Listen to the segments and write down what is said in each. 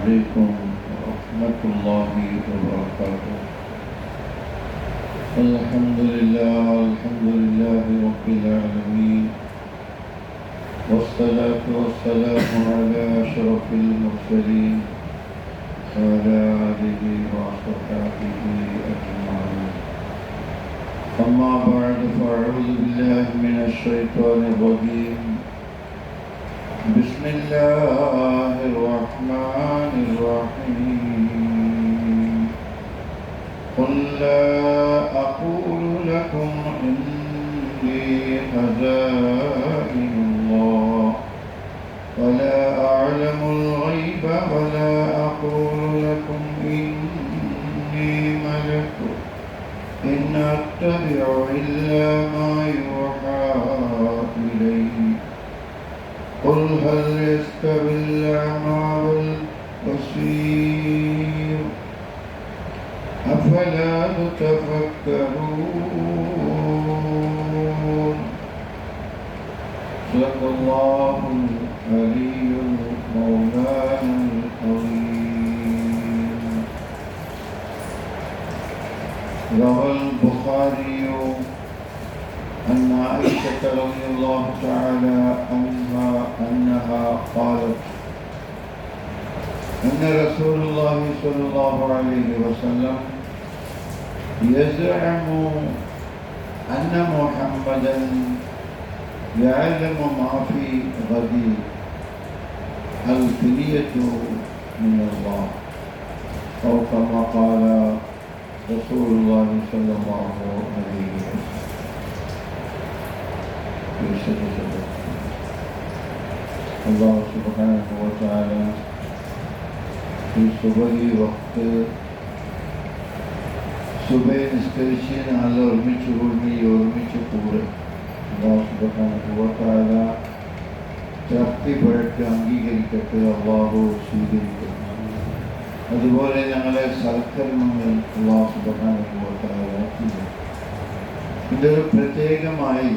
عليكم ورحمة الله وبركاته. الحمد لله رب العالمين، والصلاة والسلام على أشرف المرسلين وعلى آله وصحبه أجمعين. أما بعد، فأعوذ بالله من الشيطان الرجيم. بسم الله الرحمن الرحيم. قل لا أقول لكم إني خزائن الله ولا أعلم الغيب ولا أقول لكم إني ملك إن أتبع إلا ما يوحى إلي. قل هل يستوي الأعمى والبصير أفلا تتفكرون. صدق الله العلي مولانا العظيم. روى البخاري أن عائشة رضي الله تعالى عنها أنها قالت أن رسول الله صلى الله عليه وسلم يزعم أن محمدا يعلم ما في غد الفدية من الله، أو كما قال رسول الله صلى الله عليه وسلم. Allah subhanahu wa ta'ala ഈ സുബഹി വക്ത് സുബഹി നിസ്കരിച്ച് നല്ല ഒരുമിച്ച് കൂടെ അല്ലാഹു സുബ്ഹാനഹു വ തആല തൃപ്തിപ്പെട്ട് അംഗീകരിക്കട്ടെ, അല്ലാഹു സ്വീകരിക്കട്ടെ. അതുപോലെ ഞങ്ങളെ സൽക്കർമ്മങ്ങൾ അല്ലാഹു സുബ്ഹാനഹു വ തആല ചെയ്യട്ടെ. ഇതൊരു പ്രത്യേകമായി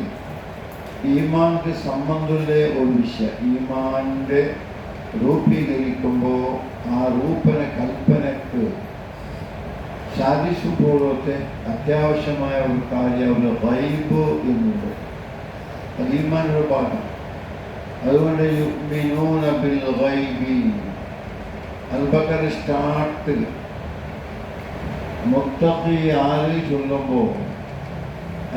ഈമാന്റെ സംബന്ധമുള്ള ഒരു വിഷയം. ഈമാന്റെ രൂപീകരിക്കുമ്പോൾ ആ രൂപന കൽപ്പനക്ക് സാധിക്കുമ്പോഴത്തെ അത്യാവശ്യമായ ഒരു കാര്യം ഒരു ഗൈബ് എന്നുണ്ട്. അത് ഈമാനൊരു ഭാഗം. അതുകൊണ്ട് യുഅ്മിനൂന ബിൽ ഗൈബി അൽ-ബഖറ സ്റ്റാർട്ടിൽ മുത്തഖി ആലിൽ ചൊല്ലുമ്പോൾ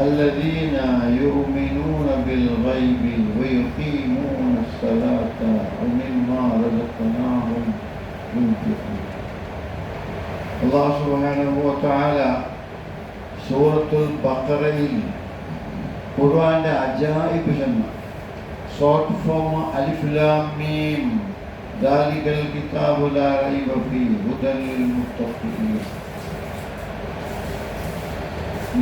الذين يؤمنون بالغيب ويقيمون الصلاة ومما رزقناهم ينفقون. الله سبحانه وتعالى സൂറത്തുൽ ബഖറയിൽ ഖുർആന്റെ അജായിബ് എന്ന ഷോർട്ട് ഫോം അലിഫ് ലാം മീം ദാലികൽ കിതാബു ലാ റൈബ ഫീഹി ഹുദൻ ലിൽ മുത്തഖീൻ.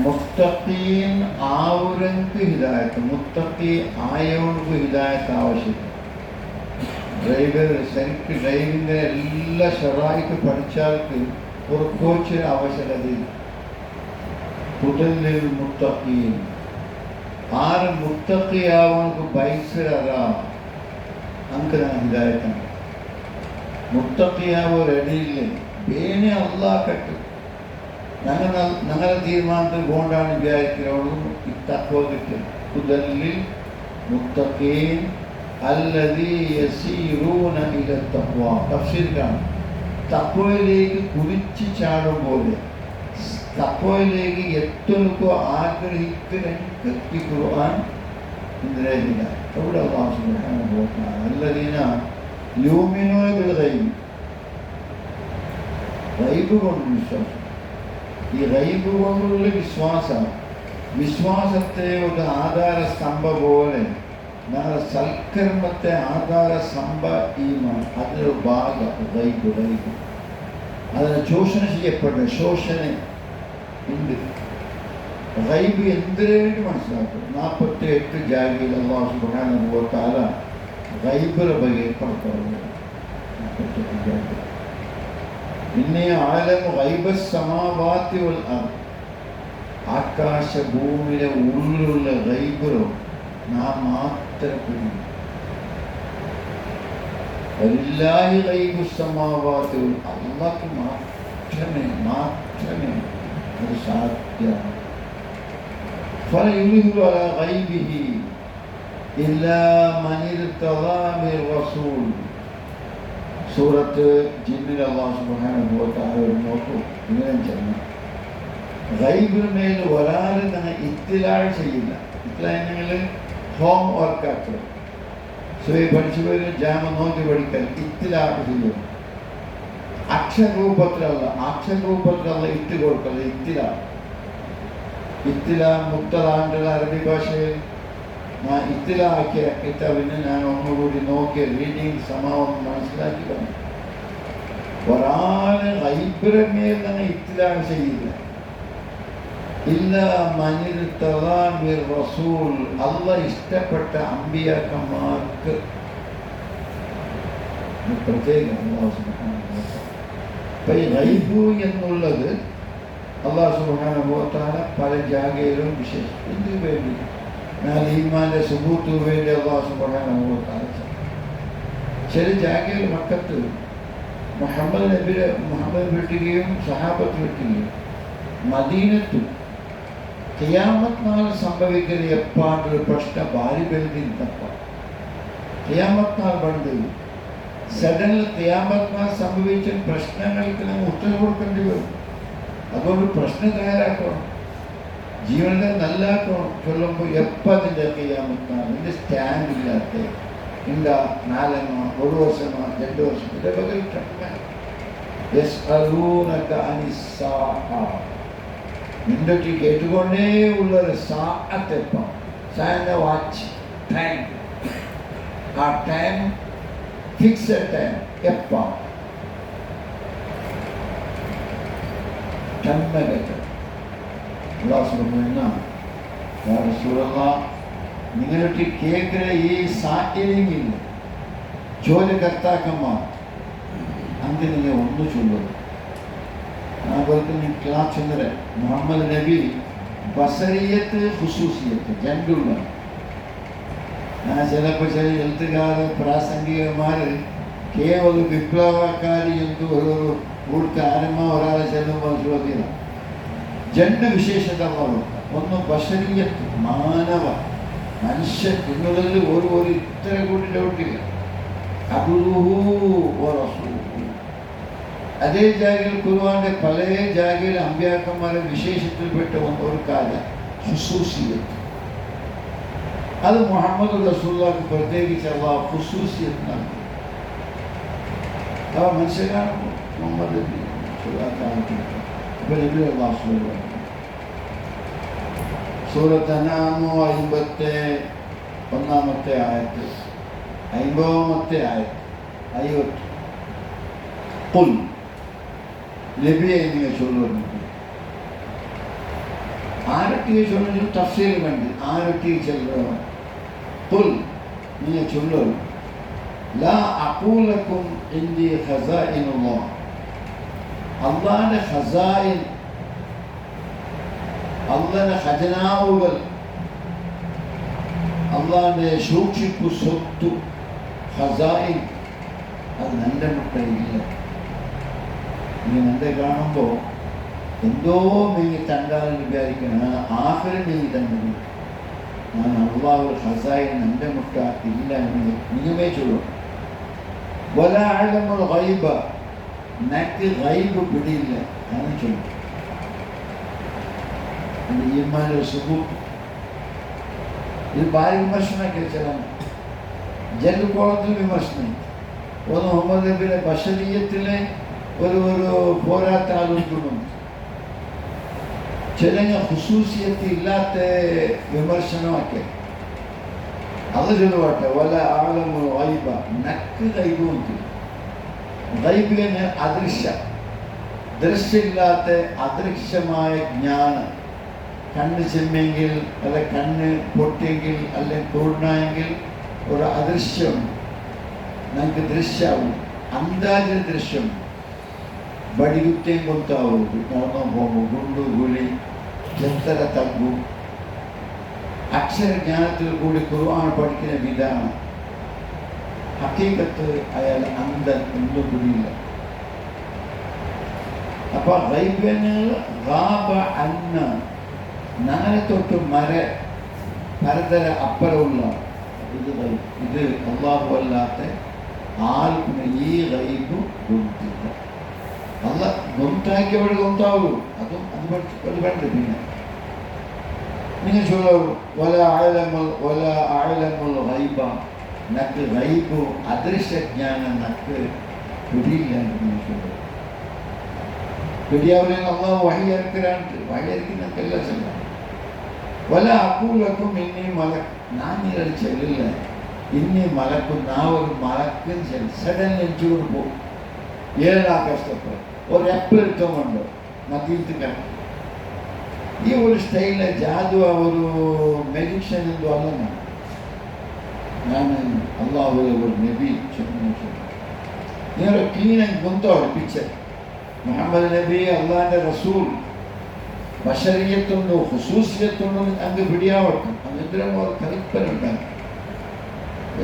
മുത്തഖീൻ ആവുരങ്ങൾക്ക് ഹിദായത്ത്, മുത്തഖി ആയവർക്ക് ഹിദായത്ത് ആവശ്യമില്ല. ഡ്രൈവർ ശരിക്ക് ഡ്രൈവിൻ്റെ എല്ലാ ഷറായിട്ട് പഠിച്ചാൽക്ക് ഒരു കോച്ചിന് ആവശ്യകതയില്ല. ഹുദൻ മുത്തഖീൻ ആറ് മുത്തഖിയാവർക്ക് ബൈസിലതാ നമുക്ക് ഹിദായത്താണ്. മുത്തഖിയാവോ റെഡിയില്ലേ ಬೇನೆ ಅಲ್ಲಾಹ್ ಕಟ್ಟು ഞങ്ങളെ തീരുമാനത്തിൽ കൊണ്ടാണ് വിചാരിക്കുന്നത്. ഈ തഖ്വ കിട്ടും. ഹുദല്ലിൽ മുത്തഖീൻ അല്ലദീ യസീറൂന ഇല തഖ്വ. തഫ്സീർ കാണും. തഖ്വയിലേക്ക് കുതിച്ചു ചാടും പോലെ തഖ്വയിലേക്ക് എത്തുന്നോ ആഗ്രഹിക്കുന്ന ഈ ഖുർആൻ ഇന്ദിരയില്ല. അവിടെ അല്ലാഹു സുബ്ഹാനഹു വ തആല അല്ലദീന യുമിനൂന ബിൽ ഗൈബ്, ഗൈബ് കൊണ്ട് വിശ്വാസം. ഈ ഗൈബ് കൊണ്ടുള്ള വിശ്വാസത്തെ ഒരു ആധാര സ്തംഭ പോലെ ഞങ്ങളുടെ സൽക്കർമ്മത്തെ ആധാര സ്തംഭ ഈമാൻ അതിലൊരു ഭാഗം ഗൈബ്. അതിനെ ചൂഷണം ചെയ്യപ്പെട്ട ശോഷണം ഉണ്ട്. ഗൈബ് എന്തിനു മനസ്സിലാക്കും? 48 ജാഗയിൽ അല്ലാഹു സുബ്ഹാനഹു വ തആല ഗൈബിനെ ബഗെ പറഞ്ഞു. ഇന്നീ ആലമു ഗൈബസ് സമാവാതി വൽ അർദ്, ആകാശ ഭൂമിയിലെ ഉള്ളിലുള്ള ഗൈബിലോ നാം മാത്രം പിടിക്കും. വലില്ലാഹി ഗൈബുസ് സമാവാതി വൽ അർദ്. അല്ലാഹുക്ക് മാത്രമേ അത് സാധ്യമാണ്. ഫലാ യുദ്ഹിറു അലാ ഗൈബിഹി ഇല്ലാ മൻ ഇർതദാ മിർ റസൂൽ. സൂറത്ത് ജിന്നിൽ അല്ലാഹു സുബ്ഹാനഹു വ തആല നോക്കൂ, ഇങ്ങനെ ചെന്നു ഗൈബിന് മേൽ ഒരാൾ തന്നെ ഇത്തിലാഴ് ചെയ്യില്ല. ഇത്തിലാണെങ്കിൽ ഹോം വർക്കാക്കുക, പഠിച്ചു പോയി ജാമ നോക്കി പഠിക്കൽ ഇത്തിലാട്ട് ചെയ്യും. അക്ഷരൂപത്തിലല്ല ഇട്ട് കൊടുക്കല് ഇത്തില മുത്തലാണ്ടുള്ള അറബി ഭാഷയിൽ ഞാൻ ഇത്തിലാക്കിയ കിതാബിനെ ഞാൻ ഒന്നുകൂടി നോക്കിയ റീഡിങ് സമാവം മനസ്സിലാക്കി പറഞ്ഞു. ഒരാള് ഗൈബിന്റെ മേൽ തന്നെ ഇത്തിലാണ് ചെയ്യില്ല. ഇല്ല മനിർത്തദാമിർ റസൂൽ, അല്ലാഹ് ഇഷ്ടപ്പെട്ട അമ്പിയാക്കന്മാർക്ക് പ്രത്യേകം. അപ്പൊ ഈ ഗൈബ് എന്നുള്ളത് അല്ലാഹു സുബ്ഹാനഹു വ തആല പല ജാഗയിലും വിശേഷിപ്പിച്ചു വേണ്ടി ഈമാന്റെ സുബൂത്ത് വേണ്ടി അല്ലാഹു സുബ്ഹാനഹു വ തആല ചില ജാഗയിൽ മക്കത്ത് മുഹമ്മദ് വിട്ടുകയും സഹാബത്ത് വിട്ടുകയും മദീനത്തും ഖിയാമത്ത് നാൾ സംഭവിക്കുന്നത് എപ്പാണ്ടൊരു പ്രശ്ന ഭാരി ബലിതപ്പ ഖിയാമത്ത് നാൾ പണ്ട് സഡനിൽ ഖിയാമത്ത് നാൾ സംഭവിച്ച പ്രശ്നങ്ങൾക്ക് നമ്മൾ ഉത്തരം കൊടുക്കേണ്ടി വരും. അതുകൊണ്ട് പ്രശ്നം തയ്യാറാക്കണം, ജീവനെ നല്ലാക്കണം. ചൊല്ലുമ്പോൾ എപ്പോൾ അതിൻ്റെ ഖിയാമത്ത് നാൾ ഇതിൻ്റെ സ്റ്റാൻഡ് ഇല്ലാത്ത എന്താ 4 1 വർഷമോ 2 വർഷം ഇതിൻ്റെ പകൽ നിന്റെ കേട്ടുകൊണ്ടേ ഉള്ളൊരു സാഅത്തെപ്പം സാറിൻ്റെ വാച്ച് ടൈം, ആ ടൈം ഫിക്സഡ് ടൈം എപ്പം നിങ്ങളുടെ കേൾക്കുന്ന ഈ സാഹചര്യമില്ല ജോലികർത്താക്കന്മാർ അന്ന് നിങ്ങൾ ഒന്ന് ചൊല്ലുന്നു. അതുപോലെ തന്നെ ക്ലാസ് ചന്ദ്ര മുഹമ്മദ് നബി ബസറിയത്ത് ഖുസൂസിയത്ത് രണ്ടുള്ള. ചിലപ്പോൾ ചില എഴുത്തുകാർ പ്രാസംഗികന്മാർ കേവലം വിപ്ലവക്കാരി എന്ത് ഒരു കൂട്ടുകാരന്മാർ ഒരാളെ ചെല്ലുമ്പോൾ ചോദ്യം രണ്ട് വിശേഷത. ഒന്ന് ബസറിയത്ത് മാനവ മനുഷ്യൻ എന്നുള്ളതിൽ ഒരു ഇത്ര കൂടി ഡൗട്ടില്ല. അബ്ദുഹു വ റസൂലുഹു. അതേ ജാഗയിൽ ഖുർആന്റെ പല ജാഗയിൽ അമ്പിയാക്കന്മാരെ വിശേഷത്തിൽപ്പെട്ട ഒരു കാര്യം ഖുസൂസിയത്ത്. അത് മുഹമ്മദ് റസൂലുള്ളാഹിക്ക് പ്രത്യേകിച്ച് അല്ലാഹു ഖുസൂസിയത്ത് നൽകി. ആ മനുഷ്യനാണ് മുഹമ്മദ് നബി. സൂറത്ത് അൻആം 51-ാമത്തെ ആയത്ത് 50-ാമത്തെ ആയത്ത് ഖുൽ നബിയെ നിങ്ങൾ ചൊല്ലുന്നു. ആരൊക്കെ ചൊല്ലുന്നു? തഫ്സീർ കണ്ട് ആരൊക്കെ ചൊല്ലുന്നു? ഖുൽ നിങ്ങൾ ചൊല്ലുന്നു. ലാ അഖൂലു ലക്കും ഇൻദി ഖസാഇനുല്ലാഹ്. അല്ലാഹുവിന്റെ ഖസായിൻ, അല്ലാഹുവിന്റെ ഖജനാവുകൾ, അല്ലാഹുവിന്റെ സൂക്ഷിപ്പു സ്വത്ത് ഖസായിൻ അത് എൻ്റെ മുട്ടയില്ല. നീ എൻ്റെ കാണുമ്പോൾ എന്തോ നീങ്ങി തണ്ടാൽ വിചാരിക്കണം. ആഖിരം നീങ്ങി തന്നെ ഞാൻ അള്ളാഹു ഖസായിൻ എൻ്റെ മുട്ട ഇല്ല എന്ന് നീമേ ചൊല്ലും. വലാ അഅലമുൽ ഗൈബ, എനിക്ക് ഗൈബ് പിടിയില്ല എന്ന് ചൊല്ലും. എൻ്റെ ഈമാനിലെ സുബൂത്ത് ഇത് ഭാര്യ വിമർശനമൊക്കെ ചില ജൽക്കോളത്തിൽ വിമർശനം. ഒന്ന് മുഹമ്മദ് നബിയുടെ ബശരീയത്തിലെ ഒരു പോരാത്ത ആലോചിക്കുന്നുണ്ട്. ചില ഖുസൂസിയത്ത് ഇല്ലാത്ത വിമർശനമൊക്കെ അത് ചൊല്ലുവാട്ടെ. വല ആലമുൽ ഗൈബ, നക്ക് ഗൈബുണ്ട്. ഗൈബിന് ദൃശ്യമില്ലാത്ത അദൃശ്യമായ ജ്ഞാനം. കണ്ണ് ചെമ്മെങ്കിൽ അല്ല കണ്ണ് പൊട്ടിയെങ്കിൽ അല്ലെങ്കിൽ കുരുണായെങ്കിൽ ഒരു അദൃശ്യം ನನಗೆ ದೃಶ್ಯ ಅಂದಾಜಿನ ದೃಶ್ಯ ಬಡಿಯುತ್ತೆ ಗೊತ್ತಾವುದು. ಹೋಗು ಗುಂಡು ಗುಳಿ ಎತ್ತರ ತಗ್ಗು ಅಕ್ಷರ ಜ್ಞಾನത്തിൽ കൂടി ഖുർആൻ പഠിക്കുന്ന വിധാനം ഹഖീഖത്ത് അയാൾ അന്ധൻ ഒന്നും കൂടിയില്ല. അപ്പൊ ഗൈബിന് ഗാബ അന്ന നാളെ തൊട്ട് മരതര അപ്പുറമുള്ള ഇത് അള്ളാഹു അല്ലാത്ത ആർക്കും ഈ ഗൈബ് ഗുംത്തില്ല. അല്ല ഗുംത്താക്കിയവൾ ഗുംത്താവൂ, അതും അത് വേണ്ട. പിന്നെ നിങ്ങൾ ചൊല്ലൂ വല ആഴമുള്ള ഗൈബ നക്ക് ഗൈബ് അദൃശ്യജ്ഞാനം നക്ക് പിടിയില്ല എന്ന് ചൊല്ലു. പിടിയാവില്ല അള്ളാഹു വഴിയറിക്കുന്നതെല്ലാം ചെല്ലാം. വല അക്കൂലക്കും ഇനി ഞാൻ നീരടി ചെല്ലില്ല. ഇനി മലക്കും ഒരു മലക്കും സഡൻലി ചൂട് പോകും. ഏഴാ കഷ്ടപ്പെടും. ഒരു എപ്പോഴുണ്ട് മദ്യത്തിൽ ഈ ഒരു സ്റ്റൈലിലെ ജാദുവ ഒരു മെഡിഷൻ എന്തോ അല്ല. ഞാൻ അള്ളാഹു ഒരു നബി നിങ്ങളുടെ ക്ലീൻ ഗുന്തോട് പിക്ചർ മുഹമ്മദ് നബി അള്ളാഹിന്റെ റസൂൽ ബശരീയത്തുണ്ടോ ഖുസൂസിയത്തുണ്ടോ അങ്ങ് പിടിയാവട്ടെ. അതെന്തിനും കൽപ്പന ഉണ്ടാകും.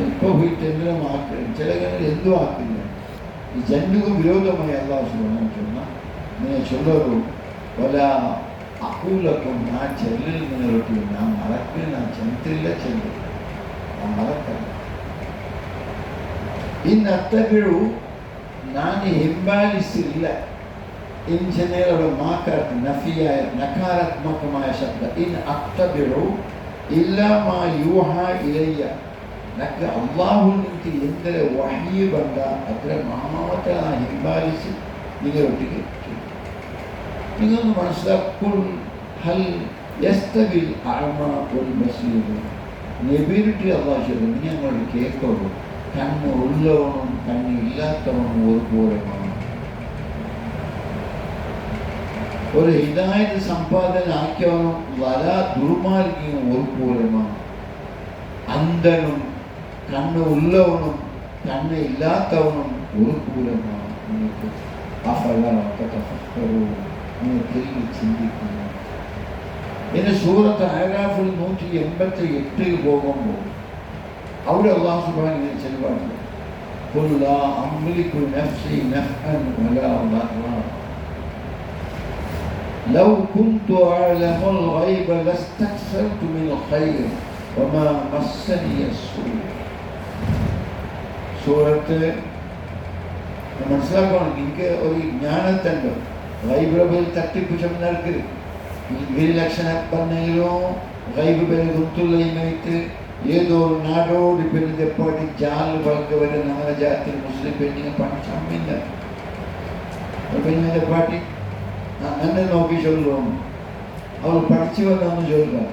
ഇപ്പൊ പോയിട്ട് എന്തിനും ആക്കണം. ചില എന്തും ആക്കില്ല. ഈ ജന്തുക്ക് വിരോധമായി അള്ളാഹു സുബ്ഹാനഹു ചൊന്നാൽ നിങ്ങൾ ചൊല്ലൂ വല അക്കൂലക്കും ഞാൻ ചെല്ലിൽ നിന്നൊട്ടി ഞാൻ മറക്ക് ഞാൻ ചെന്നില്ല ചെല്ലു ഞാൻ മറക്കല്ല. ഇന്നത്തവിഴു ഞാൻ ഹിംബാലിസില്ല. ഇൻജനീയറുടെ മാക്കാർക്ക് നഫിയായ നകാരാത്മകമായ ശബ്ദം ഇൻ അത്തബിഴു ഇല്ലാമാ യൂഹ ഇലയ്യ. നക്ക് അള്ളാഹുവിൽ എനിക്ക് എന്തൊരു വഹ്യ് ബണ്ട അത്ര മാമത്തെ ആ ഹിംബാലിച്ച് നിങ്ങളൊട്ടിക്ക് നിങ്ങളൊന്ന് മനസ്സിലാക്കുൾ ഹൽ യസ്തബിൽ അഅമ വൽ ബസീർ. നബിയുടെ അള്ളാഹു ചൊല്ലും നീ അങ്ങോട്ട് കേൾക്കുള്ളൂ. കണ്ണ് ഉള്ളവനും കണ്ണ് ഇല്ലാത്തവനും ഒരുപോലെ ഒരു ഹിദായത്ത് സമ്പാദന ആക്കിയവനും വല ദുർമാർഗിയും ഒരുപോലെയാണ്. അന്ധനും കണ്ണ് ഉള്ളവനും കണ്ണ് ഇല്ലാത്തവനും ഒരുപോലെയാണ്. നിങ്ങൾക്ക് നിങ്ങൾ ചിന്തിക്കുന്നു. ഇനി സൂറത്ത് അഅറാഫിൽ 188 പോകുമ്പോൾ അവിടെ അല്ലാഹു സുബ്ഹാനഹു വ തആല ഖുൽ ലാ അംലികു നഫ്സി നഫ്അൻ വലാ ദർറാ ലൗ കുന്തു അഅലമുൽ ഗൈബ ലസ്തക്സർതു മിനൽ ഖൈർ വമാ മസ്സനി അസ്സൂ. സൂറത്ത് മനസ്സിലാക്കണം. എനിക്ക് ഒരു ജ്ഞാനത്തുണ്ട്. ഗൈബിൽ തട്ടിപ്പുഷം നടക്കരുത്. ഗിരിലക്ഷണ പറഞ്ഞെങ്കിലോ ഗൈബ് പേര് ഗുത്തുള്ളയിട്ട് ഏതോ നാടോടി പെണ്ണിന്റെ പാട്ടി ജാല് വളക്ക് വരെ നമ്മുടെ ജാതിയിൽ മുസ്ലിം പെണ്ണിനെ പാട്ടി ചമ്മില്ല. പെണ്ണിന്റെ പാട്ടി എന്നെ നോക്കി ചൊല്ലും. അവൾ പഠിച്ചു വന്നു ചൊല്ലുക.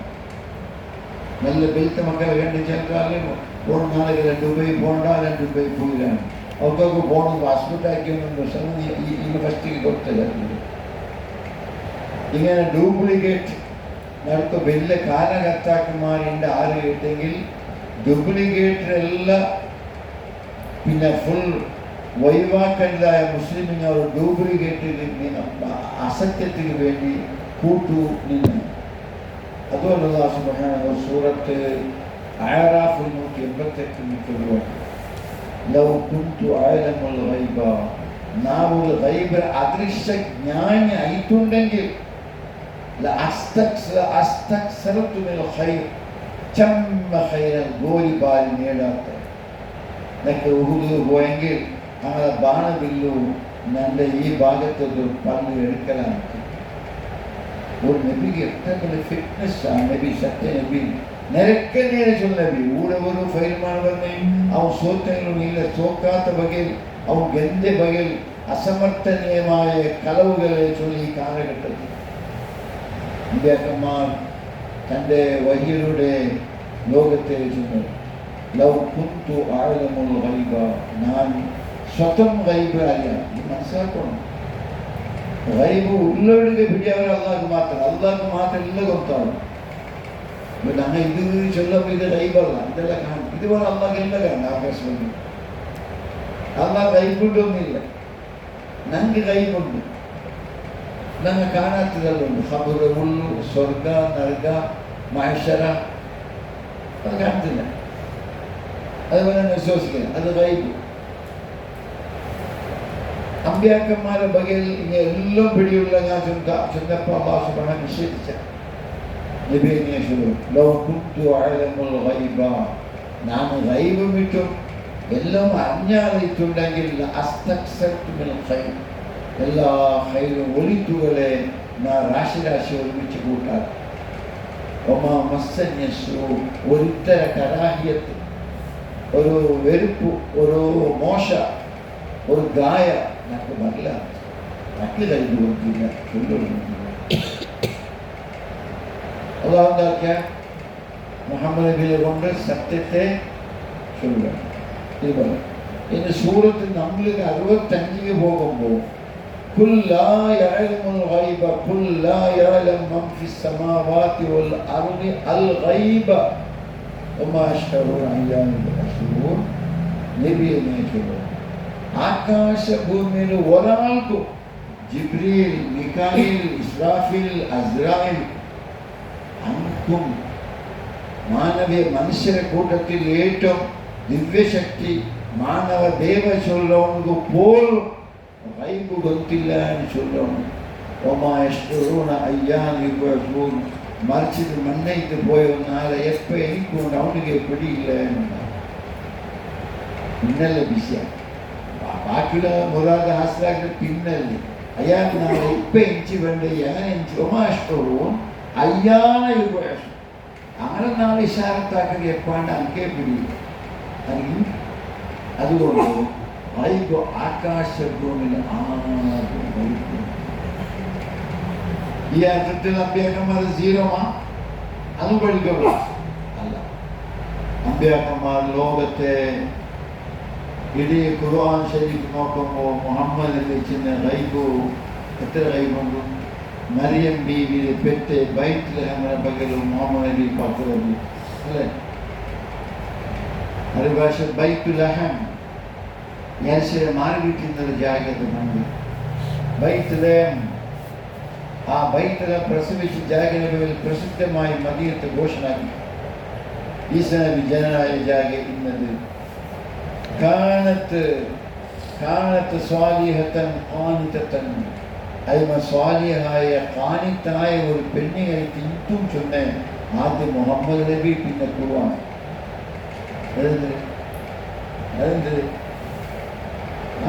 നല്ല ബെൽത്ത മക്കളെ കണ്ട് ചെറുക്കാലെ പോണ നാളെ ദുബൈ പോണ്ട, ദുബൈ പോയില്ലാണ്. അവർക്കൊക്കെ പോകണം ഹോസ്പിറ്റലാക്കിയൊന്നും യൂണിവേഴ്സിറ്റിക്ക് കൊടുത്തില്ല. ഇങ്ങനെ ഡ്യൂപ്ലിക്കേറ്റ് നടത്ത വലിയ കാലകർത്താക്കന്മാരുണ്ട്. ആര് കേട്ടെങ്കിൽ ഡ്യൂപ്ലിക്കേറ്റിനെല്ലാം പിന്നെ ഫുൾ ഒഴിവാക്കേണ്ടതായ മുസ്ലിമിനെ ഒരു ഡ്യൂപ്ലിക്കേറ്റ് അസത്യത്തിന് വേണ്ടി കൂട്ടു നിന്ന്. അതുകൊണ്ട് അല്ലാഹു സുബ്ഹാനഹു സൂറത്ത് അഅറാഫ് 188 ലൗ കുന്തു അഅലമുൽ ഗൈബ നാവുൽ ഗൈബ് അദൃശ്യ ജ്ഞാനി ആയിട്ടുണ്ടെങ്കിൽ അസ്തക്സറതു മിനൽ ഖൈർ ചമ്മ ഖൈറൻ ഗോലിബാൽ നേടാത്ത നക്ക് ഉഹുദ് പോയെങ്കിൽ അങ്ങനെ ബാണവില്ലു എൻ്റെ ഈ ഭാഗത്തൊരു പല്ല് എടുക്കലാണ്. ഒരു നബിക്ക് എത്ര ഫിറ്റ്നസ് ആ നബി, സത്യ നബി, നിരക്കെ നേരെ ചൊല്ല നബി. ഊടെ ഒരു ഫൈൽമാൻ പറഞ്ഞ് അവൻ സോത്തെങ്കിലും ഇല്ല, സോക്കാത്ത ബകയിൽ അവൻ ഗന്ധ ബകയിൽ അസമർത്ഥനീയമായ കളവുകളെ ചൊല്ലി കാലഘട്ടത്തിൽ ഇന്ത്യക്കന്മാർ തൻ്റെ വഹിയുടെ ലോകത്തെ ചെന്നു ലൗ കുന്തു അഅലമുൽ ഗൈബ ഞാൻ സ്വന്തം ഗൈബ് അറിയാം. ഇത് മനസ്സിലാക്കണം. ഗൈബ് ഉള്ളവരുടെ പിടിയവർ അള്ളാഹ്ക്ക് മാത്രം ഇല്ല കൊടുത്താവും. ഞങ്ങൾ ഇത് ചൊല്ലുമ്പോൾ ഇത് ഗൈബല്ല, ഇതെല്ലാം കാണും. ഇതുപോലെ അള്ളാഹ് എല്ലാം കാണും. ആകാശം അള്ളാഹ് ഗൈബുണ്ടൊന്നുമില്ല. ഞങ്ങൾക്ക് ഗൈബുണ്ട്. ഞങ്ങൾ കാണാത്തതെല്ലാം ഖബറ്, ഉള്ളു, സ്വർഗ, നരക, മഹ്ശറ അത് കാണത്തില്ല. അതുപോലെ തന്നെ വിശ്വസിക്കുക, അത് ഗൈബ്. അമ്പ്യാക്കന്മാരുടെ ബകയിൽ ഇങ്ങനെ എല്ലാം പിടിയുള്ള ഞാൻ ചെന്നപ്പോൾ അല്ലാഹു സുബ്ഹാനഹു നിഷേധിച്ച നാം ഗൈബ് വിട്ടും എല്ലാം അറിഞ്ഞാറിയിട്ടുണ്ടെങ്കിൽ എല്ലാ ഹൈറും ഒളിത്തുകളെ രാശി രാശി ഒരുമിച്ച് കൂട്ടാം. ഒരുത്തര കരാഹിയത്ത്, ഒരു വെറുപ്പ്, ഒരു മോശ, ഒരു ഗായ നമുക്ക് നല്ല നക്കി കഴിഞ്ഞു കൊടുക്കില്ല, ചൊല്ലുകൊടുക്കില്ല. അല്ലാഹു എന്താക്കിയ മുഹമ്മദ് നബിയെ കൊണ്ട് സത്യത്തെ ചൊല്ലുക. ഇത് പറയും. ഇനി സൂറത്ത് നമ്മൾക്ക് 65 പോകുമ്പോൾ قل لا يعلم الغيب قل لا يعلم من في السماوات والأرض الغيب وما يشعرون أيان يبعثون. നബിയെ ചൊല്ലുക, ആകാശ ഭൂമിയിൽ ഒരാൾക്കും ജിബ്രീൽ, മികായിൽ, ഇസ്രാഫീൽ, അസ്രായിൽ അവർക്കും മാനവീയ മനുഷ്യരെ കൂട്ടത്തിൽ ഏറ്റവും ദിവ്യശക്തി മാനവ ദേവ ചൊല്ലവർക്ക് പോലും ഗൈബ് ಗೊತ್ತಿಲ್ಲ എന്ന് ചൊല്ലണം. മറിച്ച് മണ്ണയ്ക്ക് പോയ നാളെ എപ്പോൾ എനിക്കൊണ്ട് അവനിക്ക് പിടിയില്ല എന്നാണ്. പിന്നല്ല വിഷയം ബാക്കിയുള്ള മുറാദ് ഹാസ്ലാക്കിന്റെ പിന്നല്ലേ അയാൾക്ക് നാളെ ഇപ്പം എനിക്ക് വേണ്ട എങ്ങനെ എനിക്ക് ഒമാഷ്ടവും അയ്യാന ഉപേഷം അങ്ങനെ നാളെ ഇഷാരത്താക്കുക എപ്പാണ്ട് അനക്കേ പിടിയില്ല. അതുകൊണ്ട് വൈകോ ആകാശഭൂമിയിൽ ആദ്യം ഈ അർത്ഥത്തിൽ അമ്പ്യാക്കന്മാർ സീറോമാ അതും പഠിക്കണ്ട അല്ല. അമ്പ്യാക്കന്മാർ ലോകത്തെ ഇടീ ഖുർആൻ ശരീഫ് നോക്കുമ്പോൾ മുഹമ്മദ് നബിച്ചിന് ഗൈബ് എത്ര ഗൈബുണ്ട്? മറിയം ബീവിയെ പെറ്റ് ബൈത്ലഹമിനെ പകരം മുഹമ്മദ് നബി പകരം അല്ലേ? പരിഭാഷ ബൈത്തുലഹം യേശുവിനെ മാറി കിട്ടുന്നൊരു ജാഗ്രതമുണ്ട്. ബൈത്തുലഹം ആ ബൈത്തുലഹം പ്രസവിച്ച് ജാഗ്രതയിൽ പ്രസിദ്ധമായി മദീനത്തെ ഘോഷണാക്കി ഈസാ നബി ജനനായ ജാഗ ഇന്നത് കാനത്ത് സ്വാലിഹത്തൻ ഖാനിതത്തൻ അയ്മ സ്വാലിഹായ ഖാനിത്തായ ഒരു പെണ്ണിനായിട്ട് ഇന്നും ചൊന്ന ആദ്യം മുഹമ്മദ് നബി പിന്നെ ഖുർആൻ. അതെന്ത്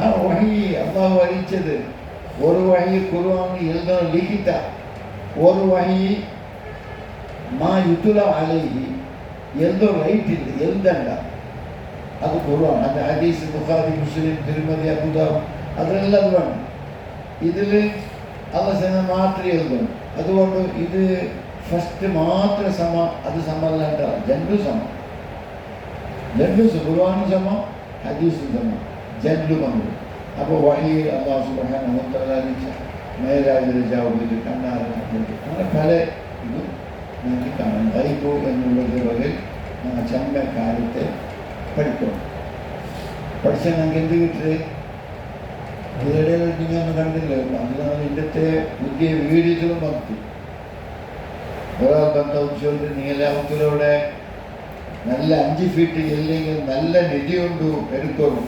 ആ വഹി അള്ളാഹു അറിയിച്ചത് ഒരു വഹി ഖുർആൻ എല്ലാം ലിഖിത, ഒരു വഹി മാ യുതുല അലൈഹി എന്തോ റൈറ്റില്ല എഴുതണ്ട അത് ഖുർആൻ. അത് ഹദീസ് ബുഖാരി മുസ്ലിം തിരുമതി അബൂദാവൂദ് അതിലെല്ലാം അത് വേണം. ഇതിൽ അള്ളാഹ് മാത്രമേ എഴുതണം. അതുകൊണ്ട് ഇത് ഫസ്റ്റ് മാത്രം സമ അത് സമല്ലാണ്ട ജന്റു സമ ജന്റു ഖുർആനും സമ ഹദീസും സമ ജന്റു പങ്കു. അപ്പോൾ വഹി അല്ലാഹു സുബ്ഹാനഹു വ തആല മേരാജിൽ ജാവുന്നത് കണ്ണാറ് അങ്ങനെ പല ഇതും നമുക്ക് കാണാം. ഗൈബ് എന്നുള്ളത് വരെ ചമ്മ കാര്യത്തെ പഠിക്കണം. പഠിച്ചാൽ ഞങ്ങൾക്ക് എന്ത് കിട്ടേ? അതിനിടയിൽ നിങ്ങൾ കണ്ടില്ലേ, അതിനാണ് ഇന്നത്തെ പുതിയ വീഡിയോകളും വന്നു. ഒരാൾ ബന്ധം ചോദിച്ചു നീലാവത്തിലൂടെ നല്ല 5 ഫീറ്റ് ഇല്ലെങ്കിൽ നല്ല നിധിയുണ്ട് എടുക്കണം.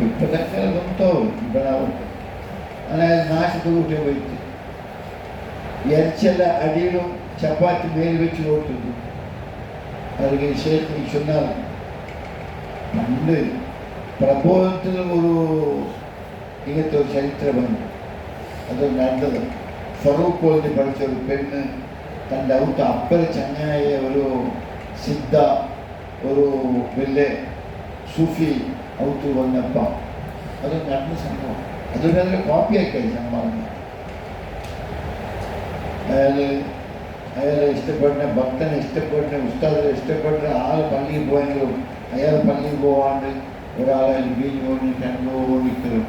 ഇപ്പോഴത്തെ ബന്ധവും ഇപ്പോഴാവട്ടെ അങ്ങനെ നാശത്ത് കൂട്ടി പോയിട്ട് ഇറച്ചല അടിയിലും ചപ്പാത്തി മേൽ വെച്ച് കൊടുത്തു. അതിന് ശേഷം ചൊന്നാൽ പണ്ട് പ്രബോധത്തിൽ ഒരു ഇങ്ങനത്തെ ഒരു ചരിത്രമുണ്ട്. അത് നടന്നത് ഫറൂഖ് കോളേജ് പഠിച്ച ഒരു പെണ്ണ് തൻ്റെ ഔത്ത് അപ്പര ചങ്ങായ ഒരു സിദ്ധ ഒരു വലിയ സൂഫി ഔത്ത് വന്നപ്പം അത് നടന്ന സംഭവം. അതൊരു അതിൽ കോപ്പിയാക്കായി സംഭവം. അയാളെ ഇഷ്ടപ്പെടുന്ന ഭക്തനെ ഇഷ്ടപ്പെടുന്ന ഉസ്താദിനെ ഇഷ്ടപ്പെടുന്ന ആൾ പള്ളിയിൽ പോയെങ്കിലും അയാൾ പള്ളിയിൽ പോവാണ്ട് ഒരാളെ വീഞ്ഞോണി കണ്ടോണിക്കലും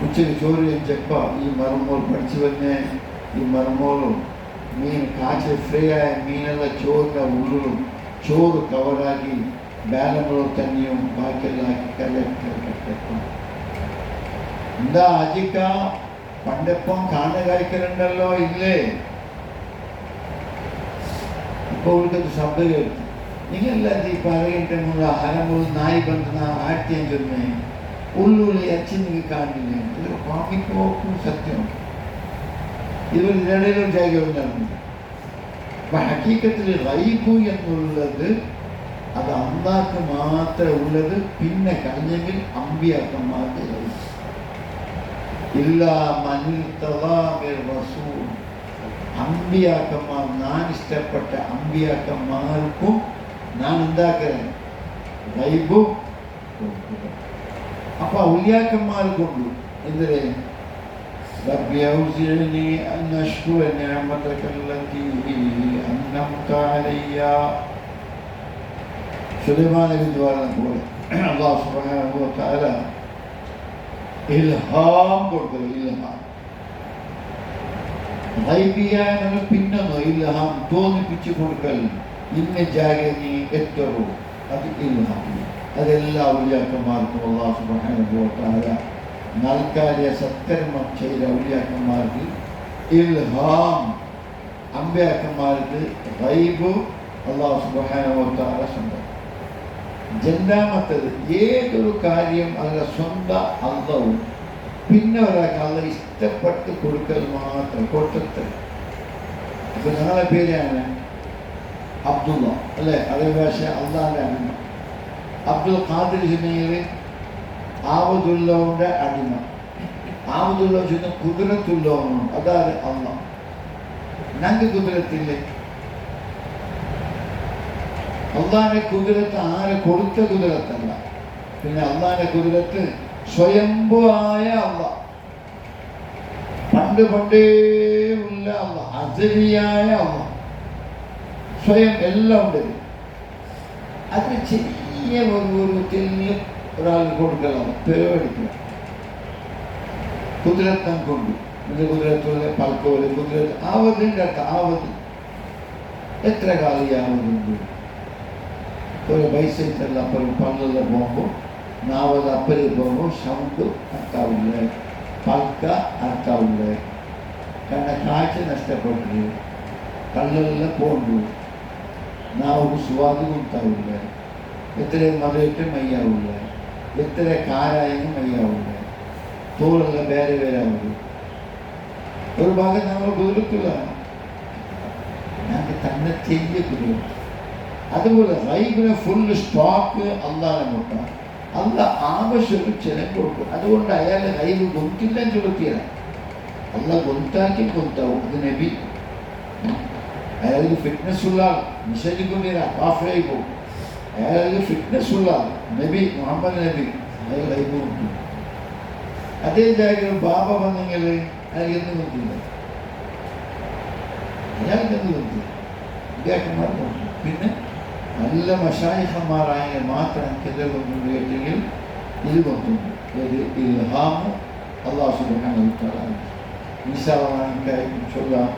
ഉച്ചയ്ക്ക് ചോറ് കഴിച്ചപ്പ ഈ മറുമോൾ പഠിച്ചു വന്ന് ഈ മറുമോളും മീൻ കാച്ച് ഫ്രൈ ആയ മീനെല്ലാം ചോറിൻ്റെ ഉള്ളിലും ചോറ് കവറാക്കി ബാലങ്ങളും തന്നെയും ബാക്കിയെല്ലാം ആക്കി കലക്കം എന്താ അജിക്ക പണ്ടപ്പം കാണ കഴിക്കലുണ്ടല്ലോ ഇല്ലേ? അപ്പോൾ അവൾക്കത് ശബ്ദം കേട്ടു. ನಿಂಗೆಲ್ಲದಿ ಪರಗಂಟೆ ಮೂಲ ಹರಮೂರು ನಾಯಿ ಬಂದು ನಾ ಆಡ್ತಿ ಅಂಜೊನ್ನೆ ಉಳ್ಳುಳ್ಳಿ ಅಚ್ಚಿನಿಗೆ ಕಾಣಿಲ್ಲ ಇದರ ಕಾಮಿಕೋಕು ಸತ್ಯ ഇവർ രണ്ടിലും ജാഗ്രതയാണ്. അപ്പം ഹക്കീക്കത്തിൽ റൈബ് എന്നുള്ളത് അത് അള്ളാഹ്ക്ക് മാത്രമേ ഉള്ളത്. പിന്നെ കഴിഞ്ഞെങ്കിൽ അമ്പിയാക്കന്മാർക്ക് ഇല്ല മനിൽ തവാമിർ റസൂൽ അമ്പിയാക്കന്മാർ ഞാൻ ഇഷ്ടപ്പെട്ട അമ്പിയാക്കന്മാർക്കും ഞാൻ ഉണ്ടാக்கிறேன் റൈബ്. അപ്പം ഔലിയാക്കന്മാർ കൊണ്ടു എന്തിനെ رب أوزعني أن أشكر نعمتك التي أنعمت علي. സുലൈമാൻ നബി ദ്വാരം പോലെ അല്ലാഹു സുബ്ഹാനഹു വ തആല ഇൽഹാം കൊടുത്തു. ഇൽഹാം ഗൈബിയായ പിന്നൊന്നും ഇൽഹാം തോന്നിപ്പിച്ചു കൊടുക്കൽ. ഇന്ന ജാഗെ നീ എത്തറൂ അത് ഇൽഹാം. അതെല്ലാ ഔലിയാക്കന്മാർക്കും അല്ലാഹു സുബ്ഹാനഹു വ തആല നൽകാരിയ സത്കർമ്മം ചെയ്ത ഔലിയാക്കന്മാർക്ക് ഇൽഹാം, അമ്പിയാക്കന്മാർക്ക് ഗൈബ് അല്ലാഹു സുബ്ഹാനഹു വ തആല സ്വന്തം. രണ്ടാമത്തത് ഏതൊരു കാര്യം അതിൻ്റെ സ്വന്തം അള്ളവും പിന്നെ ഒരാൾക്ക് അള്ള ഇഷ്ടപ്പെട്ട് കൊടുക്കൽ മാത്രം കൊടുത്തത്. അപ്പൊ ഞങ്ങളെ പേരാണ് അബ്ദുള്ള അല്ലേ? അതേ ഭാഷ അള്ളാന്റെ അടിമ. അബ്ദുൽ ഖാദിർ ചെന്നെങ്കിൽ ആവതുള്ളവന്റെ അടിമ. ആവതുള്ള ചെന്ന കുതിരത്തുള്ളവനും അതാണ് അള്ള. ഞങ്ങൾക്ക് കുതിരത്തില്ലേ? അള്ളാന്റെ കുതിരത്ത് ആരെ കൊടുത്ത കുതിരത്തല്ല. പിന്നെ അള്ളാന്റെ കുതിരത്ത് സ്വയംഭുവായ അള്ള, പണ്ട് പണ്ടേ ഉള്ള അള്ള, അസലിയായ അള്ള, സ്വയം എല്ലാം ഉണ്ട്. അതിന് ചെറിയ ഒരു തെല്ല് ഒരാൾക്ക് കൊടുക്കണം, പേടിക്കുക. കുതിരത്തം കൊണ്ടു ഇത് കുതിരത്തുള്ള പൽക്കോല് കുതിരത്ത് ആവതിൻ്റെ അർത്ഥം ആവത്. എത്ര കാലം ആവതുണ്ട്? ഒരു ബൈസൈറ്റെല്ലാം അപ്പുറം പല്ലെല്ലാം പോകുമ്പോൾ നാവത് അപ്പുറം പോകുമ്പോൾ സൗണ്ട് അർക്കാവില്ല, പൽക്ക അർക്കാവില്ല. കാരണം കാഴ്ച നഷ്ടപ്പെട്ടു, കല്ലെല്ലാം പോകണ്ടു, നാവ് സ്വാദ് കൊടുത്താവില്ല. എത്ര മതയിട്ട് മയ്യാവില്ല, എത്ര കാരായും മയ്യാവില്ല. തോളെല്ലാം വേറെ വേറെ ആവുള്ളൂ. ഒരു ഭാഗം നമ്മൾ കുതിരത്തിലാണ്, ഞങ്ങൾക്ക് തന്നെ ചെയ്യ കുതിരത്ത്. അതുപോലെ റൈബിന് ഫുൾ സ്റ്റോക്ക് അള്ളാഹ് മുട്ട അല്ല ആവശ്യം ചെലവ് കൊടുക്കും. അതുകൊണ്ട് അയാൾ റൈബ് ഗൊന്തില്ലെന്ന് ചുരുത്തിയാണ്. അല്ല ഗൊന്താക്കി ഗൊന്താവും. അത് നബി. അയാൾക്ക് ഫിറ്റ്നസ് ഉള്ള ആൾ നിഷേധിക്കുന്നില്ല, കാഫിലായി പോകും. അയാൾക്ക് ഫിറ്റ്നസ് ഉള്ള ആൾ നബി മുഹമ്മദ് നബി, അയാൾ റൈബ് കൊടുക്കും. അതേ ജാഗ്രത ബാബ വന്നെങ്കിൽ അയാൾ എന്ന് ഗൊന്തില്ല, അയാൾക്ക് എന്ന് ഗൊന്തില്ല. ഇദ്ദേഹന്മാർ കൊടുക്കും. പിന്നെ നല്ല മശായിഖന്മാരായ മാത്രം കിതകൊണ്ടുണ്ട് കേട്ടെങ്കിൽ ഇത് കൊണ്ടുണ്ട്. ഇത് ഇൽഹാമ് അല്ലാഹു സുബ്ഹാനഹു വ തആല. ഈസാവാണെങ്കിൽ ചൊല്ലാം.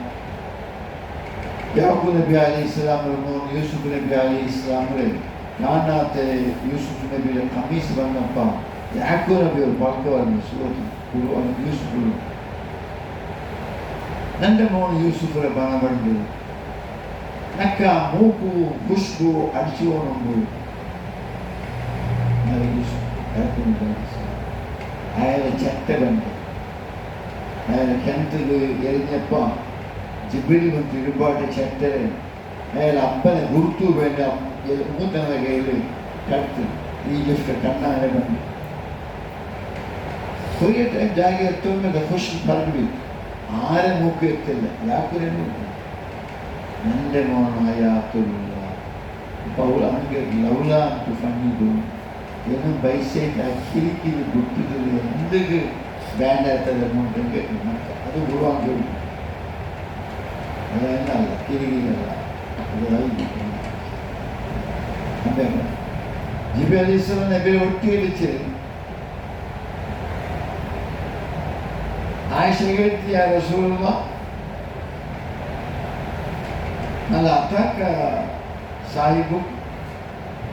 യാക്കൂബ് നബി അലൈഹിസ്സലാമിന്റെ മോൻ യൂസുഫ് നബി അലൈഹിസ്സലാമിലെ നാനാത്തെ യൂസുഫ് നബിയുടെ ഖമീസ് വന്നപ്പോൾ യാക്കൂബ് നബി ഒരു വാക്ക് പറഞ്ഞു സൂറത്ത് യൂസുഫ്, എൻ്റെ മോൻ യൂസുഫിനെ പണമുണ്ട്, നക്ക മൂക്കു ഖുഷ്ബു അടിച്ചുകൊണ്ടുണ്ട്. അയാളെ ചട്ടകണ്ട് അയാളെ കിണറ്റിൽ എറിഞ്ഞപ്പോൾ ജിബ്രീൽ വന്ന് ഒരുപാട് ചട്ടര് അയാൾ അപ്പനെ ഗുരുത്തു വേണ്ട മൂത്തങ്ങളുടെ കയ്യിൽ കടുത്ത് ഈജിപ്റ്റ് കണ്ണാലെ കണ്ടു. കുറേ ടൈം ജാഗ എത്തുമ്പോൾ ഖുഷ് പറഞ്ഞു ആരെ മൂക്ക് എത്തില്ല. യാക്കൂബിനെ എൻ്റെ മോനായാത്തുള്ള പൗളാണെങ്കിൽ ലൗലാക്ക് ഫണിതു എന്നും പൈസയ്ക്ക് അക്കിരിക്കിൽ ഗുട്ടികൾ എന്തൊക്കെ വേണ്ടാത്തതുണ്ടെങ്കിൽ അത് ഉൾവാക്കി. അതല്ല കിരികിലല്ല, അത് ജിബി അലൈഹിസ്സലാം നബിയെ ഒട്ടിയടിച്ച് ആയിഷ കേട്ടി ആ റസൂലുള്ളാഹ് നല്ല അത്താക്ക സാഹിബും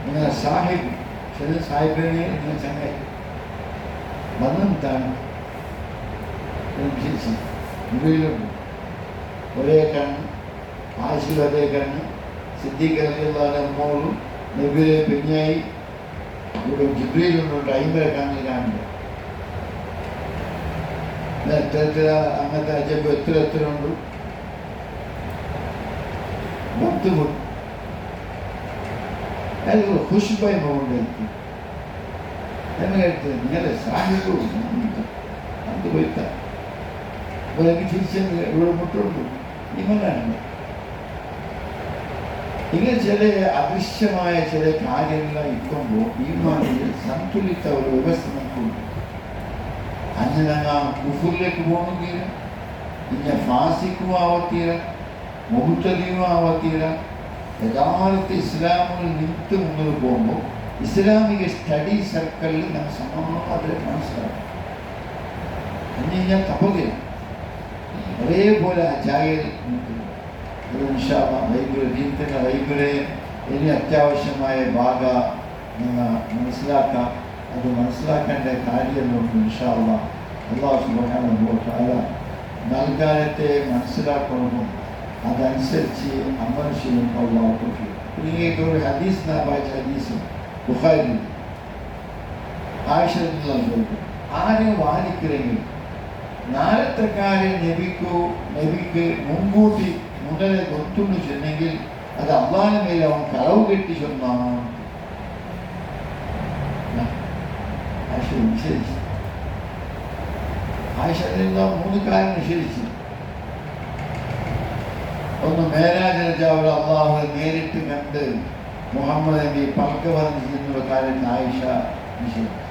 ഇങ്ങനെ സാഹിബ് ചില സാഹിബിനെ ഇങ്ങനെ ചങ്ങായി വന്നെന്താണ് ഇവയിലും ഒരേ കണ്ണ്, ആയിഷയിൽ ഒരേ കണ്ണ്, സിദ്ദീഖ് റളിയല്ലാഹു അൻഹു മോളും നബിയെ പെഞ്ഞായി ഇവിടെ ജിബ്രീലുണ്ട് അയിമരെ കാണില്ലാണ്ട് എത്ര അങ്ങനത്തെ അജബ് എത്ര ഉണ്ട് ബുദ്ധിമുട്ട് അതിലൊരു ഖുശ്ബായി മോണ്ടായിരിക്കും എന്ന് കേട്ട് നിങ്ങളെ സാഹിബും അത് പോയിത്ത അപ്പോൾ എനിക്ക് തിരിച്ചെന്ന് ഇവിടെ മുട്ടുണ്ട് നിങ്ങളാണ് ഇങ്ങനെ ചില അദൃശ്യമായ ചില കാര്യങ്ങൾ ഇരിക്കുമ്പോൾ ഈമാനിൽ സന്തുലിത ഒരു വ്യവസ്ഥ നമുക്കുണ്ട് അങ്ങനെ കുഫറിലേക്ക് പോകണമെങ്കിൽ പിന്നെ ഫാസിക്കും ആവത്തീര മുഹത്തലിയും ആവത്തീര യഥാർത്ഥ ഇസ്ലാമിൽ നിന്നിട്ട് മുന്നോട്ട് പോകുമ്പോൾ ഇസ്ലാമിക സ്റ്റഡി സർക്കിളിൽ നാം സമാധാനം മനസ്സിലാക്കും എന്ന് കഴിഞ്ഞാൽ തപകയാണ് ഒരേപോലെ അജായൽ ബൈബിള് ദീനത്തിൻ്റെ ബൈബിളെ ഇനി അത്യാവശ്യമായ ഭാഗ നിങ്ങൾ മനസ്സിലാക്കാം അത് മനസ്സിലാക്കേണ്ട കാര്യങ്ങളുണ്ട് ഇൻഷാ അല്ലാഹ്. അല്ലാഹു സുബ്ഹാനഹു വ തആല നൽകാലത്തെ മനസ്സിലാക്കുന്നതും അതനുസരിച്ച് അമൽ ചെയ്യും അല്ലാഹു തൗഫീഖ്. നിങ്ങൾക്ക് ഒരു ഹദീസ് വായിച്ച ഹദീസ് ബുഖാരി ആയിഷ റളിയല്ലാഹു ആരെ വാദിക്കലെങ്കിൽ നാളത്തെ കാര്യം നബിക്ക് മുൻകൂട്ടി മുതലെ ಗೊತ್ತುಂಡು ചെന്നെങ്കിൽ അത് അള്ളാഹിന്റെ മേലെ അവൻ കളവ് കെട്ടി ചെന്നാണ് ആയിഷ നിഷേധിച്ചു. ആയിഷ മൂന്ന് കാര്യം നിഷേധിച്ചു. ഒന്ന് മേരാജ് രാജാവ് അള്ളാഹുവിനെ നേരിട്ട് കണ്ട് മുഹമ്മദ് നബി പൽക്ക പറഞ്ഞിരുന്നുള്ള കാര്യം ആയിഷ നിഷേധിച്ചു.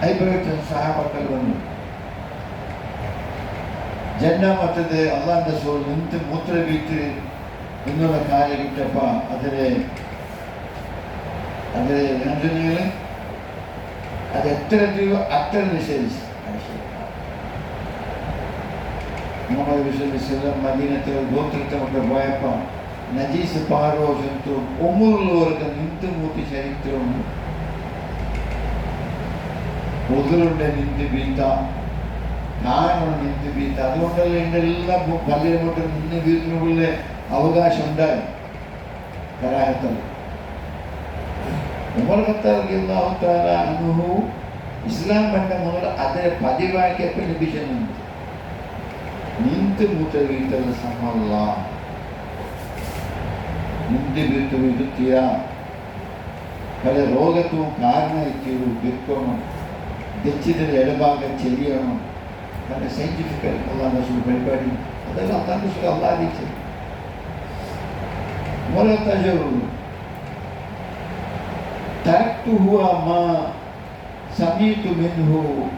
അഭിപ്രായത്തിൽ സഹാബക്കൾ വന്നു. രണ്ടാമത്തത് അള്ളാഹിന്റെ റസൂൽ നിന്നിട്ട് മൂത്രവീറ്റ് എന്നുള്ള കാര്യം കിട്ടപ്പോൾ അതിലെ രഞ്ജനകൾ അത് എത്ര രൂപ അത്ര നിഷേധിച്ചു. മുഹമ്മദ് ബിസ്വല്ലം മദീനത്തെ ഗോത്രത്തെ പോയപ്പോൾ നജീസ് പാറോ ജന്തുവും ഉമ്മുള്ളവർക്ക് നിന്ത് മൂത്തി ചരിത്രമുണ്ട്. ഉദറുണ്ട് നിന്ത് ബീത്ത കാരണം നിന്ത് ബീത്ത അതുകൊണ്ടല്ല എൻ്റെ എല്ലാം പള്ളിയെ കൊണ്ട് നിന്ന് വീട്ടിനുള്ള അവകാശം ഉണ്ടായി. കരാഹത്തൽ ഉമർ ഖത്താബ് റളിയല്ലാഹു തആല അൻഹു ഇസ്ലാം ಬಂದ ಮೊದಲು ಅದರ ಪದಿವಾಕ್ಯಕ್ಕೆ ನಿಭಿಷನುಂಟು ನಿಂತು ಮೂತ വീട്ടൽ സമല്ല ನಿಂತು ಬಿಟ್ಟು ಇರುತ್ತೀರಾ പല രോഗത്തും കാരണമായിട്ട് വെക്കണം തെച്ചിതിൽ ഇടഭാഗം ചെയ്യണം പല സയൻറ്റിഫിക്കൽ അള്ളാഹ് പരിപാടി അതെല്ലാം അള്ളാഹ് അള്ളാഹിച്ചു മൂലത്തജറുള്ളൂ تركته ما سمعت منه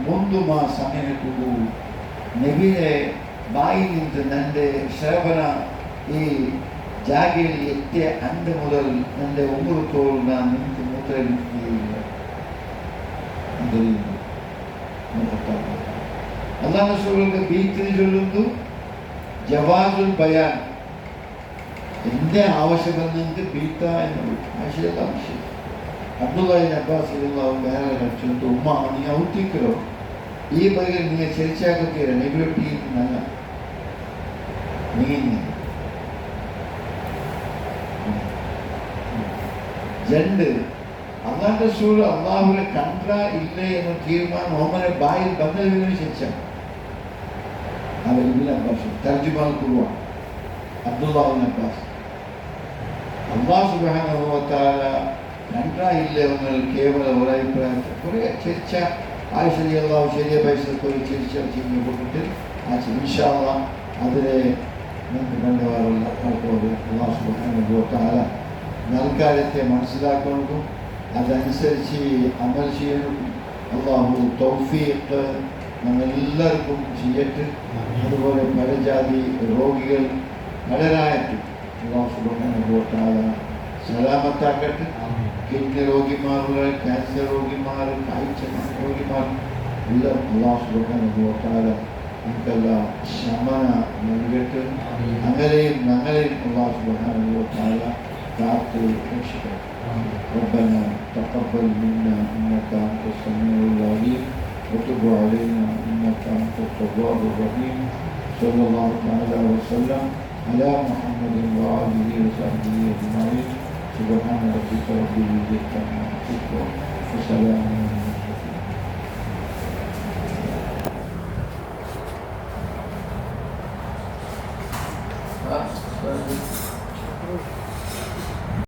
منذ ما سمعته നബിയെ ബായിൽ നിന്ന് എൻ്റെ ശ്രവണ ഈ ജാഗയിൽ എത്തിയ അന്ന് മുതൽ എൻ്റെ ഉമ്മറത്തോൾ ഞാൻ നിങ്ങൾക്ക് മൂത്രയില്ല. അല്ലാഹു റസൂലിന്റെ ബീത്തിന് ചൊല്ലുന്നു ജവാസുൽ ബയാൻ എൻ്റെ ആവശ്യം നിങ്ങൾക്ക് ബീത്ത എന്നുള്ളൂ. ആവശ്യമില്ല ആവശ്യം അബ്ദുല്ലാഹി അബ്ബാസ് വേറെ കടിച്ചിട്ട് ഉമ്മ നീ ഔത്തിക്കലോ ഈ ബൈകിൽ നീ ചരിച്ചാക്കത്തില്ല നെഗുലറ്റി നല്ല നീങ്ങി രണ്ട് അള്ളാഹുവിന്റെ റസൂൽ അള്ളാഹുവിനെ കണ്ട ഇല്ലേ എന്ന തീരുമാനം ഓമനെ ബായിൽ ബന്ധവിന് ശിക്ഷ അവർ ഇബിൻ അബ്ബാസ് തർജുമാൻ കുറുവാണ് അബ്ദുല്ലാഹി അബ്ബാസ് അല്ലാഹു സുബ്ഹാനഹു വ തആല കണ്ടായില്ല നിങ്ങൾ കേവല ഒരഭിപ്രായത്തിൽ കുറേ ചർച്ച ആയിഷ റളിയല്ലാഹു ശരിയ പൈസക്ക് ഒരു ചർച്ച ചെയ്യുന്ന കൂട്ടത്തിൽ ആ ഇൻഷാ അല്ലാഹ് അതിലെ നമുക്ക് കണ്ടുവരുന്ന ആൾക്കോട് അല്ലാഹു സുബ്ഹാനഹു വ തആല നൽകാലത്തെ മനസ്സിലാക്കുന്നതും അതനുസരിച്ച് അമൽ ചെയ്യുന്നതും അല്ലാഹു തൗഫീഖ് നമ്മളെല്ലാവർക്കും ചെയ്യട്ടെ. അതുപോലെ പല ജാതി രോഗികൾ പലരായിട്ട് അല്ലാഹു സുബ്ഹാനഹു വ തആല സലാമത്താക്കട്ടെ. കിഡ്നി രോഗിമാരുടെ ക്യാൻസർ രോഗിമാർ കാഴ്ച രോഗിമാർ എല്ലാം അല്ലാഹു സുബ്ഹാനഹു വ തആല നമുക്കെല്ലാം ശമന നൽകട്ടെ. അങ്ങനെയും ഞങ്ങളെയും അല്ലാഹു സുബ്ഹാനഹു വ തആല കാത്ത് രക്ഷിക്കട്ടെ. ربنا تقبل منا إنك أنت السميع العليم وتب علينا إنك أنت التواب الرحيم صلى الله تعالى وسلم على محمد وآله وصحبه أجمعين. سبحان ربك رب العزة عما يصفون وسلام